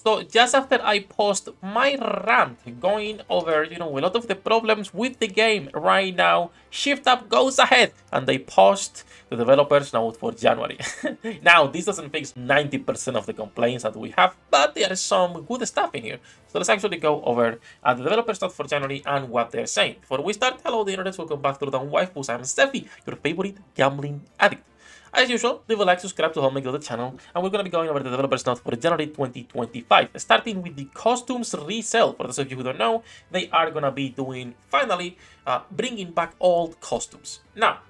So just after I post my rant going over, a lot of the problems with the game right now, Shift Up goes ahead and they post the developers note for January. Now, this doesn't fix 90% of the complaints that we have, but there is some good stuff in here. So let's actually go over the developers note for January and what they're saying. Before we start, hello the internet, welcome back to the Waifus. I'm Sefhi, your favorite gambling addict. As usual, leave a like, subscribe to help me grow the channel, and we're going to be going over the developers note for January 2025, starting with the costumes resale. For those of you who don't know, they are going to be doing, finally, bringing back old costumes. Now,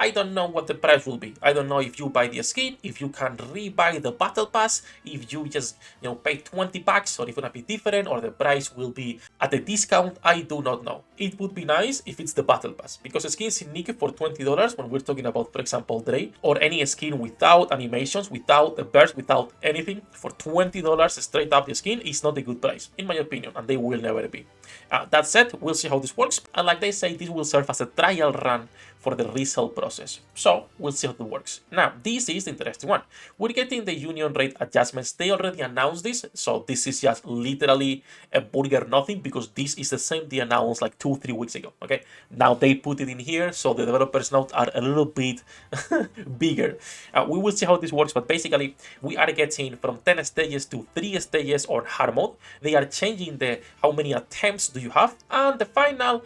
I don't know what the price will be. I don't know if you buy the skin, if you can re-buy the battle pass, if you just pay 20 bucks, or if it's gonna be different, or the price will be at a discount. I do not know. It would be nice if it's the battle pass, because skins in NIKKE for $20 when we're talking about, for example, Dre, or any skin without animations, without a burst, without anything, for $20 straight up the skin is not a good price, in my opinion, and they will never be. That said, we'll see how this works, and like they say, this will serve as a trial run for the resale process. So we'll see how it works. Now, this is the interesting one. We're getting the union rate adjustments. They already announced this, so this is just literally a burger nothing, because this is the same they announced like 2-3 weeks ago. Okay, now they put it in here, so the developers note are a little bit bigger. We will see how this works, but basically we are getting from 10 stages to 3 stages on hard mode. They are changing the how many attempts do you have, and the final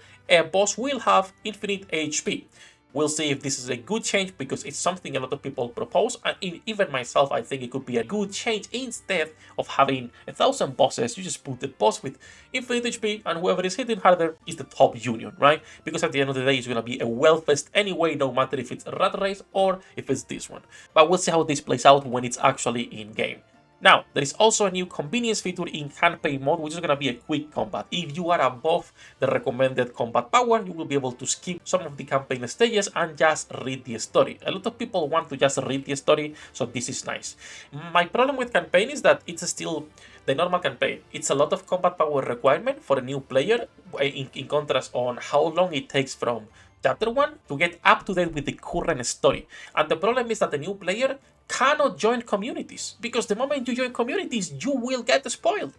boss will have infinite HP. We'll see if this is a good change, because it's something a lot of people propose, and even myself, I think it could be a good change. Instead of having 1,000 bosses, you just put the boss with infinite HP, and whoever is hitting harder is the top union, right? Because at the end of the day, it's going to be a well-fest anyway, no matter if it's a rat race or if it's this one. But we'll see how this plays out when it's actually in-game. Now, there is also a new convenience feature in campaign mode, which is going to be a quick combat. If you are above the recommended combat power, you will be able to skip some of the campaign stages and just read the story. A lot of people want to just read the story, so this is nice. My problem with campaign is that it's still the normal campaign. It's a lot of combat power requirement for a new player, in contrast on how long it takes from Chapter 1 to get up to date with the current story. And the problem is that the new player cannot join communities, because the moment you join communities, you will get spoiled.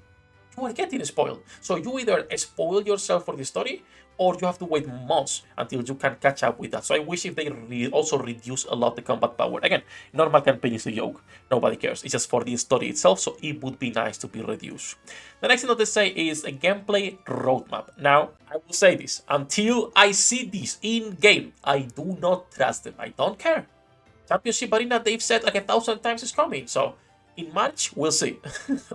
You are getting spoiled. So you either spoil yourself for the story, or you have to wait months until you can catch up with that. So I wish if they also reduce a lot the combat power. Again, normal campaign is a joke. Nobody cares. It's just for the story itself, so it would be nice to be reduced. The next thing that they say is a gameplay roadmap. Now, I will say this. Until I see this in-game, I do not trust them. I don't care. Championship Arena, they've said like 1,000 times it's coming. So, in March, we'll see.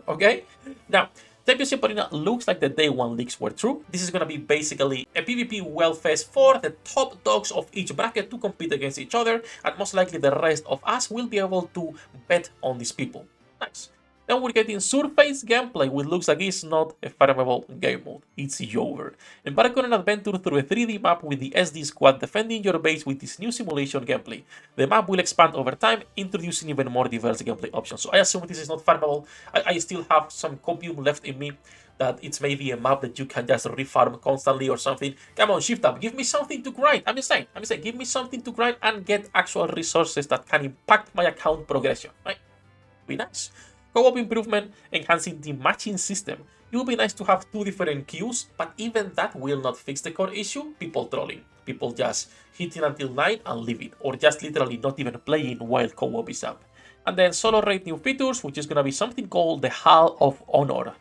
Okay? Now, Championship Arena looks like the day one leaks were true. This is going to be basically a PvP wellfest for the top dogs of each bracket to compete against each other, and most likely the rest of us will be able to bet on these people. Nice. Then we're getting surface gameplay, which looks like it's not a farmable game mode. It's over. Embark on an adventure through a 3D map with the SD squad defending your base with this new simulation gameplay. The map will expand over time, introducing even more diverse gameplay options. So I assume this is not farmable. I still have some copium left in me, that it's maybe a map that you can just refarm constantly or something. Come on, Shift Up, give me something to grind. I'm just saying, give me something to grind and get actual resources that can impact my account progression, right? Be nice. Co-op improvement, enhancing the matching system. It would be nice to have 2 different queues, but even that will not fix the core issue. People trolling. People just hitting until 9 and leaving, or just literally not even playing while co-op is up. And then solo rate new features, which is going to be something called the Hall of Honor.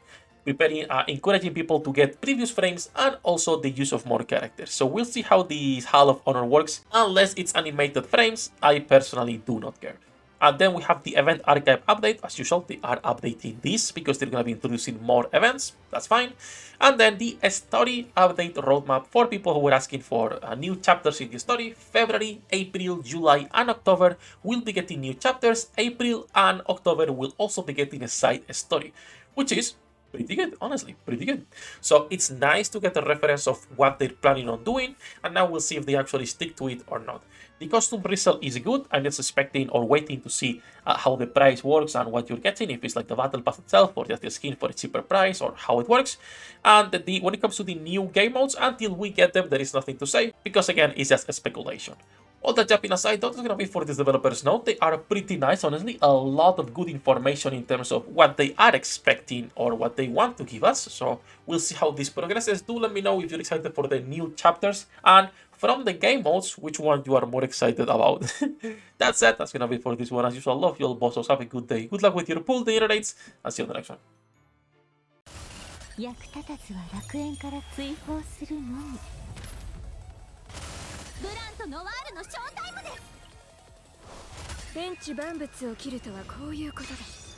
Encouraging people to get previous frames, and also the use of more characters. So we'll see how the Hall of Honor works. Unless it's animated frames, I personally do not care. And then we have the event archive update. As usual, they are updating this because they're going to be introducing more events. That's fine. And then the story update roadmap for people who were asking for new chapters in the story. February, April, July, and October will be getting new chapters. April and October will also be getting a side story, which is pretty good, honestly, pretty good. So it's nice to get a reference of what they're planning on doing, and now we'll see if they actually stick to it or not. The costume resale is good. I'm just expecting or waiting to see how the price works and what you're getting, if it's like the battle pass itself or just the skin for a cheaper price, or how it works. And when it comes to the new game modes, until we get them, there is nothing to say, because again, it's just a speculation. All that jumping aside, that's gonna be for this developer's note. They are pretty nice, honestly. A lot of good information in terms of what they are expecting or what they want to give us. So we'll see how this progresses. Do let me know if you're excited for the new chapters. And from the game modes, which one you are more excited about. That's it. That's gonna be for this one. As usual, love you all bosses. Have a good day. Good luck with your pool, the rates. I'll see you on the next one. 役立たずは楽園から追放するのみ。ブランとノワールのショータイムです。天地万物を切るとはこういうことだ。